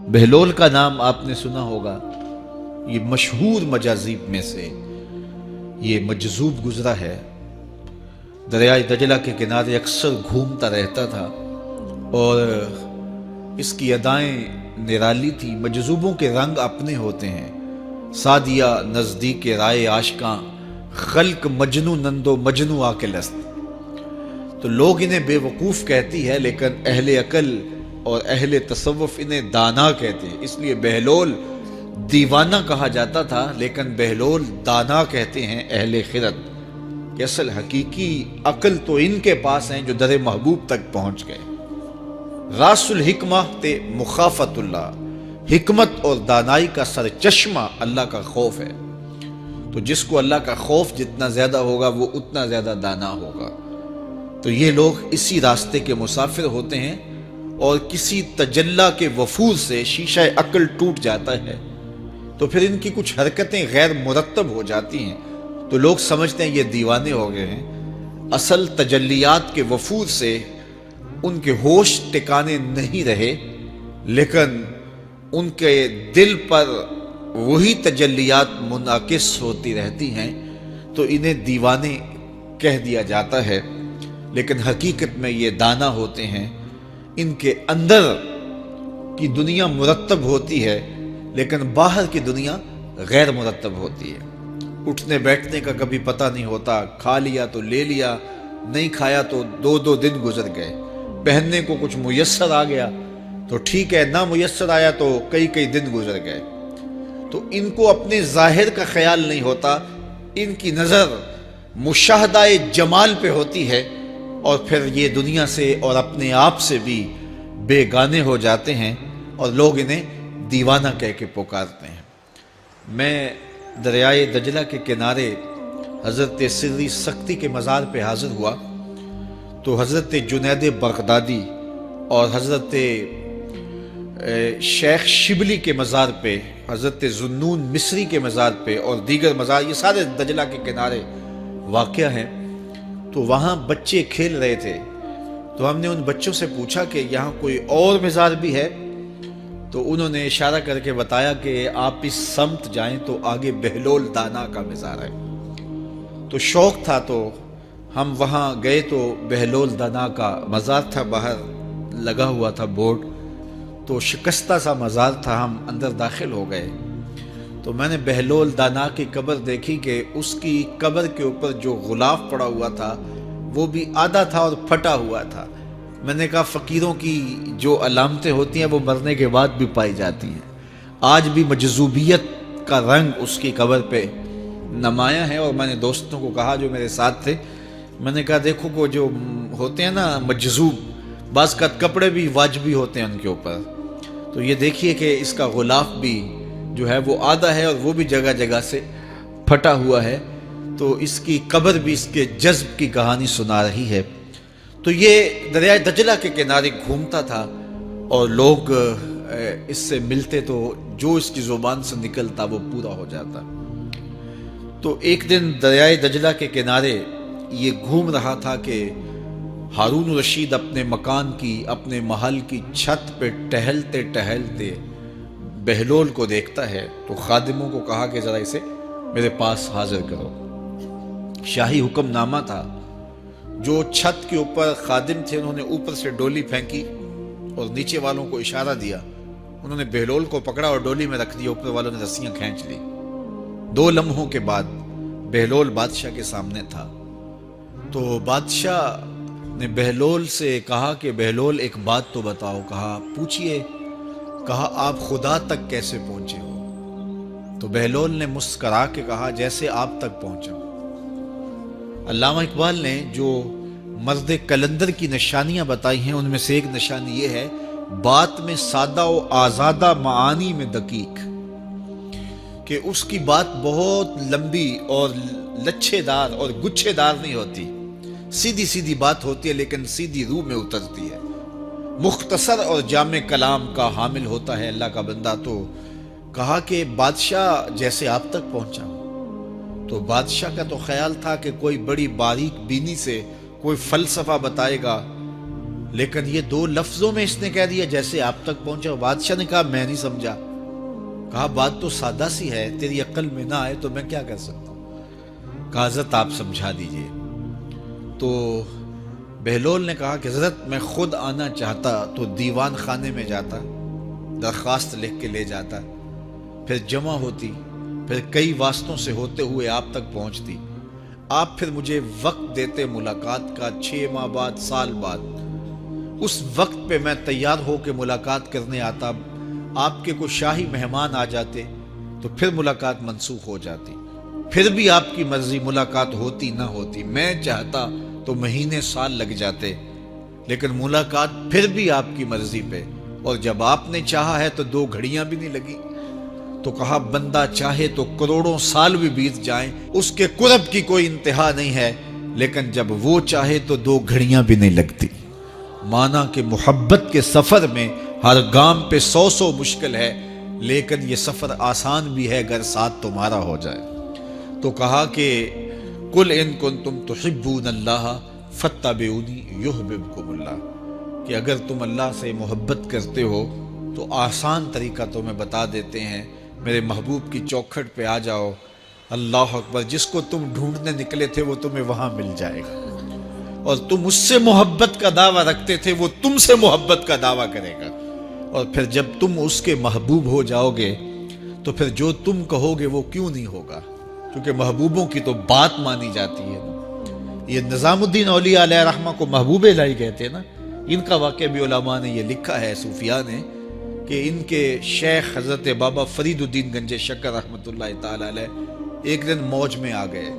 بہلول کا نام آپ نے سنا ہوگا، یہ مشہور مجاذیب میں سے یہ مجذوب گزرا ہے۔ دریائے دجلہ کے کنارے اکثر گھومتا رہتا تھا اور اس کی ادائیں نرالی تھی۔ مجذوبوں کے رنگ اپنے ہوتے ہیں، سادیہ نزدیک رائے عاشقاں، خلق مجنو نندو مجنو آکل است۔ تو لوگ انہیں بے وقوف کہتی ہے، لیکن اہل عقل اور اہل تصوف انہیں دانا کہتے ہیں۔ اس لیے بہلول دیوانہ کہا جاتا تھا، لیکن بہلول دانا کہتے ہیں اہل خرد، کہ اصل حقیقی عقل تو ان کے پاس ہیں جو در محبوب تک پہنچ گئے۔ راس الحکمہ تے مخافت اللہ، حکمت اور دانائی کا سرچشمہ اللہ کا خوف ہے۔ تو جس کو اللہ کا خوف جتنا زیادہ ہوگا وہ اتنا زیادہ دانا ہوگا۔ تو یہ لوگ اسی راستے کے مسافر ہوتے ہیں، اور کسی تجلی کے وفور سے شیشہ عقل ٹوٹ جاتا ہے تو پھر ان کی کچھ حرکتیں غیر مرتب ہو جاتی ہیں، تو لوگ سمجھتے ہیں یہ دیوانے ہو گئے ہیں۔ اصل تجلیات کے وفور سے ان کے ہوش ٹکانے نہیں رہے، لیکن ان کے دل پر وہی تجلیات منعکس ہوتی رہتی ہیں، تو انہیں دیوانے کہہ دیا جاتا ہے۔ لیکن حقیقت میں یہ دانا ہوتے ہیں، ان کے اندر کی دنیا مرتب ہوتی ہے لیکن باہر کی دنیا غیر مرتب ہوتی ہے۔ اٹھنے بیٹھنے کا کبھی پتہ نہیں ہوتا، کھا لیا تو لے لیا، نہیں کھایا تو دو دن گزر گئے۔ پہننے کو کچھ میسر آ گیا تو ٹھیک ہے، نہ میسر آیا تو کئی دن گزر گئے۔ تو ان کو اپنے ظاہر کا خیال نہیں ہوتا، ان کی نظر مشاہدہ جمال پہ ہوتی ہے، اور پھر یہ دنیا سے اور اپنے آپ سے بھی بے گانے ہو جاتے ہیں، اور لوگ انہیں دیوانہ کہہ کے پکارتے ہیں۔ میں دریائے دجلہ کے کنارے حضرت سری سختی کے مزار پہ حاضر ہوا تو حضرت جنید بغدادی اور حضرت شیخ شبلی کے مزار پہ، حضرت ذوالنون مصری کے مزار پہ، اور دیگر مزار یہ سارے دجلہ کے کنارے واقع ہیں۔ تو وہاں بچے کھیل رہے تھے، تو ہم نے ان بچوں سے پوچھا کہ یہاں کوئی اور مزار بھی ہے؟ تو انہوں نے اشارہ کر کے بتایا کہ آپ اس سمت جائیں تو آگے بہلول دانا کا مزار ہے۔ تو شوق تھا تو ہم وہاں گئے، تو بہلول دانا کا مزار تھا، باہر لگا ہوا تھا بورڈ، تو شکستہ سا مزار تھا، ہم اندر داخل ہو گئے۔ تو میں نے بہلول دانا کی قبر دیکھی کہ اس کی قبر کے اوپر جو غلاف پڑا ہوا تھا وہ بھی آدھا تھا اور پھٹا ہوا تھا۔ میں نے کہا فقیروں کی جو علامتیں ہوتی ہیں وہ مرنے کے بعد بھی پائی جاتی ہیں، آج بھی مجذوبیت کا رنگ اس کی قبر پہ نمایاں ہے۔ اور میں نے دوستوں کو کہا جو میرے ساتھ تھے، میں نے کہا دیکھو وہ جو ہوتے ہیں نا مجذوب، بعض کا کپڑے بھی واجبی ہوتے ہیں ان کے اوپر، تو یہ دیکھیے کہ اس کا غلاف بھی جو ہے وہ آدھا ہے اور وہ بھی جگہ جگہ سے پھٹا ہوا ہے، تو اس کی قبر بھی اس کے جذب کی کہانی سنا رہی ہے۔ تو یہ دریائے دجلہ کے کنارے گھومتا تھا اور لوگ اس سے ملتے تو جو اس کی زبان سے نکلتا وہ پورا ہو جاتا۔ تو ایک دن دریائے دجلہ کے کنارے یہ گھوم رہا تھا کہ ہارون رشید اپنے مکان کی، اپنے محل کی چھت پہ ٹہلتے ٹہلتے بہلول کو دیکھتا ہے، تو خادموں کو کہا کہ ذرا اسے میرے پاس حاضر کرو۔ شاہی حکم نامہ تھا، جو چھت کے اوپر خادم تھے انہوں نے اوپر سے ڈولی پھینکی اور نیچے والوں کو اشارہ دیا، انہوں نے بہلول کو پکڑا اور ڈولی میں رکھ دیا، اوپر والوں نے رسیاں کھینچ لی۔ 2 لمحوں کے بعد بہلول بادشاہ کے سامنے تھا۔ تو بادشاہ نے بہلول سے کہا کہ بہلول ایک بات تو بتاؤ، کہا پوچھئے، کہا آپ خدا تک کیسے پہنچے ہو؟ تو بہلول نے مسکرا کے کہا جیسے آپ تک پہنچا۔ علامہ اقبال نے جو مرد کلندر کی نشانیاں بتائی ہیں ان میں سے ایک نشانی یہ ہے، بات میں سادہ و آزادہ، معانی میں دقیق، کہ اس کی بات بہت لمبی اور لچھے دار اور گچھے دار نہیں ہوتی، سیدھی سیدھی بات ہوتی ہے لیکن سیدھی روح میں اترتی ہے، مختصر اور جامع کلام کا حامل ہوتا ہے اللہ کا بندہ۔ تو کہا کہ بادشاہ جیسے آپ تک پہنچا۔ تو بادشاہ کا تو خیال تھا کہ کوئی بڑی باریک بینی سے کوئی فلسفہ بتائے گا، لیکن یہ 2 لفظوں میں اس نے کہہ دیا جیسے آپ تک پہنچا۔ بادشاہ نے کہا میں نہیں سمجھا۔ کہا بات تو سادہ سی ہے، تیری عقل میں نہ آئے تو میں کیا کر سکتا ہوں؟ کہا حضرت آپ سمجھا دیجئے۔ تو بہلول نے کہا کہ حضرت میں خود آنا چاہتا تو دیوان خانے میں جاتا، درخواست لکھ کے لے جاتا، پھر جمع ہوتی، پھر کئی واسطوں سے ہوتے ہوئے آپ تک پہنچتی، آپ پھر مجھے وقت دیتے ملاقات کا، 6 ماہ بعد، سال بعد۔ اس وقت پہ میں تیار ہو کے ملاقات کرنے آتا، آپ کے کوئی شاہی مہمان آ جاتے تو پھر ملاقات منسوخ ہو جاتی، پھر بھی آپ کی مرضی ملاقات ہوتی نہ ہوتی، میں چاہتا تو مہینے سال لگ جاتے، لیکن ملاقات پھر بھی آپ کی مرضی پہ، اور جب آپ نے چاہا ہے تو 2 گھڑیاں بھی نہیں لگی۔ تو کہا بندہ چاہے تو کروڑوں سال بھی بیت جائیں، اس کے قرب کی کوئی انتہا نہیں ہے، لیکن جب وہ چاہے تو 2 گھڑیاں بھی نہیں لگتی۔ مانا کہ محبت کے سفر میں ہر گام پہ 100 مشکل ہے، لیکن یہ سفر آسان بھی ہے اگر ساتھ تمہارا ہو جائے۔ تو کہا کہ قل ان کنتم تحبون اللہ فاتبعونی یحببکم اللہ، کہ اگر تم اللہ سے محبت کرتے ہو تو آسان طریقہ تمہیں بتا دیتے ہیں، میرے محبوب کی چوکھٹ پہ آ جاؤ، اللہ اکبر، جس کو تم ڈھونڈنے نکلے تھے وہ تمہیں وہاں مل جائے گا، اور تم اس سے محبت کا دعویٰ رکھتے تھے وہ تم سے محبت کا دعویٰ کرے گا، اور پھر جب تم اس کے محبوب ہو جاؤ گے تو پھر جو تم کہو گے وہ کیوں نہیں ہوگا، کیونکہ محبوبوں کی تو بات مانی جاتی ہے۔ یہ نظام الدین اولیاء علیہ رحمہ کو محبوب الہی کہتے ہیں نا، ان کا واقعہ بھی علماء نے یہ لکھا ہے، صوفیاء نے، کہ ان کے شیخ حضرت بابا فرید الدین گنج شکر رحمۃ اللہ تعالی علیہ ایک دن موج میں آ گئے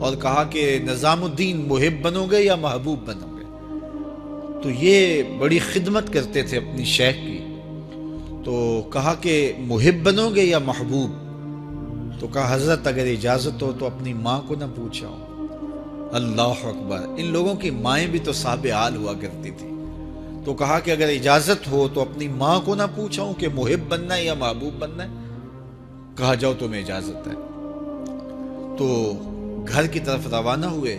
اور کہا کہ نظام الدین محب بنو گے یا محبوب بنو گے؟ تو یہ بڑی خدمت کرتے تھے اپنی شیخ کی، تو کہا کہ محب بنو گے یا محبوب؟ تو کہا حضرت اگر اجازت ہو تو اپنی ماں کو نہ پوچھاؤں۔ اللہ اکبر، ان لوگوں کی مائیں بھی تو صاحب حال ہوا کرتی تھی۔ تو کہا کہ اگر اجازت ہو تو اپنی ماں کو نہ پوچھاؤں کہ محب بننا ہے یا محبوب بننا ہے؟ کہا جاؤ تمہیں اجازت ہے۔ تو گھر کی طرف روانہ ہوئے،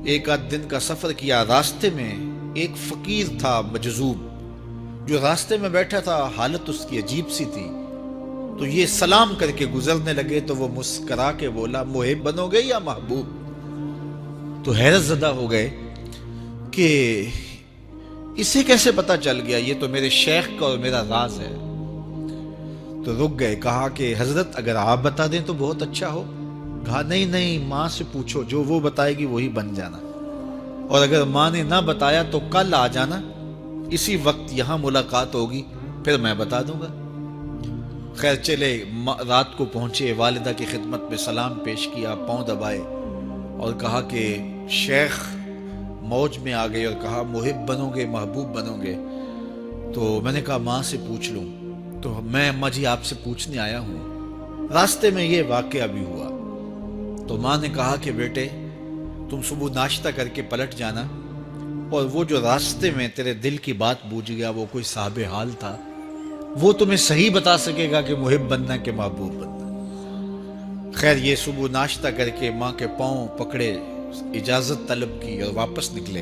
1 دن کا سفر کیا، راستے میں ایک فقیر تھا مجذوب جو راستے میں بیٹھا تھا، حالت اس کی عجیب سی تھی، تو یہ سلام کر کے گزرنے لگے تو وہ مسکرا کے بولا محب بنو گے یا محبوب؟ تو حیرت زدہ ہو گئے کہ اسے کیسے پتا چل گیا، یہ تو میرے شیخ کا اور میرا راز ہے۔ تو رک گئے، کہا کہ حضرت اگر آپ بتا دیں تو بہت اچھا ہو۔ کہا نہیں ماں سے پوچھو، جو وہ بتائے گی وہی بن جانا، اور اگر ماں نے نہ بتایا تو کل آ جانا، اسی وقت یہاں ملاقات ہوگی، پھر میں بتا دوں گا۔ خیر چلے، رات کو پہنچے، والدہ کی خدمت میں سلام پیش کیا، پاؤں دبائے اور کہا کہ شیخ موج میں آ گئے اور کہا محب بنو گے محبوب بنو گے؟ تو میں نے کہا ماں سے پوچھ لوں، تو میں اماں جی آپ سے پوچھنے آیا ہوں، راستے میں یہ واقعہ بھی ہوا۔ تو ماں نے کہا کہ بیٹے تم صبح ناشتہ کر کے پلٹ جانا، اور وہ جو راستے میں تیرے دل کی بات بوجھ گیا وہ کوئی صاحب حال تھا، وہ تمہیں صحیح بتا سکے گا کہ محب بننا کہ محبوب بننا۔ خیر یہ صبح ناشتہ کر کے ماں کے پاؤں پکڑے، اجازت طلب کی اور واپس نکلے،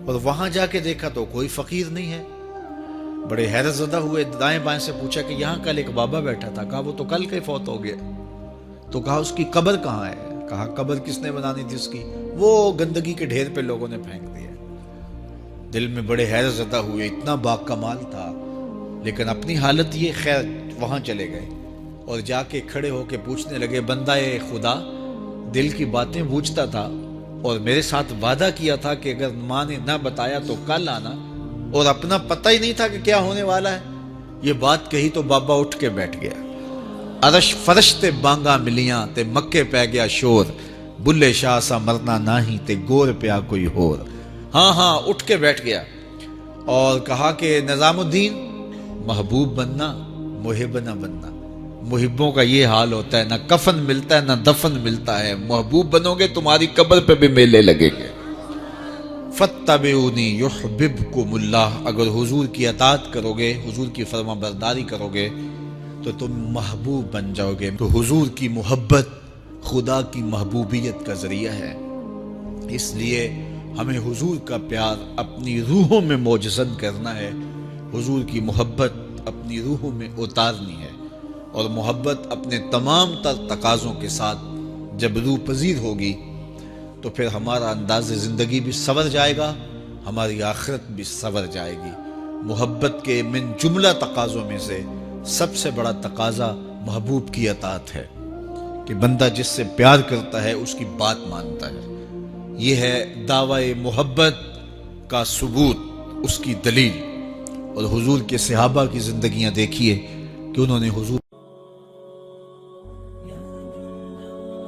اور وہاں جا کے دیکھا تو کوئی فقیر نہیں ہے۔ بڑے حیرت زدہ ہوئے، دائیں بائیں سے پوچھا کہ یہاں کل ایک بابا بیٹھا تھا، کہا وہ تو کل کے فوت ہو گیا۔ تو کہا اس کی قبر کہاں ہے؟ کہا قبر کس نے بنانی تھی اس کی؟ وہ گندگی کے ڈھیر پہ لوگوں نے پھینک دیا۔ دل میں بڑے حیرت زدہ ہوئے، اتنا باکمال تھا، لیکن اپنی حالت یہ، خیر وہاں چلے گئے اور جا کے کھڑے ہو کے پوچھنے لگے بندہ خدا دل کی باتیں بوجھتا تھا اور میرے ساتھ وعدہ کیا تھا کہ اگر ماں نے نہ بتایا تو کل آنا، اور اپنا پتہ ہی نہیں تھا کہ کیا ہونے والا ہے۔ یہ بات کہی تو بابا اٹھ کے بیٹھ گیا۔ عرش فرش تے بانگا ملیاں تے مکے پہ گیا شور، بلے شاہ سا مرنا ناہی تے گور پیا کوئی ہور۔ ہاں اٹھ کے بیٹھ گیا اور کہا کہ نظام الدین محبوب بننا محب نہ بننا، محبوں کا یہ حال ہوتا ہے، نہ کفن ملتا ہے نہ دفن ملتا ہے، محبوب بنو گے تمہاری قبر پہ بھی میلے لگیں گے۔ فاتبعونی یحببکم اللہ، اگر حضور کی اطاعت کرو گے، حضور کی فرما برداری کرو گے تو تم محبوب بن جاؤ گے۔ تو حضور کی محبت خدا کی محبوبیت کا ذریعہ ہے، اس لیے ہمیں حضور کا پیار اپنی روحوں میں موجزن کرنا ہے، حضور کی محبت اپنی روحوں میں اتارنی ہے، اور محبت اپنے تمام تر تقاضوں کے ساتھ جب روح پذیر ہوگی تو پھر ہمارا انداز زندگی بھی سنور جائے گا، ہماری آخرت بھی سنور جائے گی۔ محبت کے من جملہ تقاضوں میں سے سب سے بڑا تقاضا محبوب کی اطاعت ہے، کہ بندہ جس سے پیار کرتا ہے اس کی بات مانتا ہے۔ یہ ہے دعوی محبت کا ثبوت، اس کی دلیل۔ اور حضور کے صحابہ کی زندگیاں دیکھیے کہ انہوں نے حضور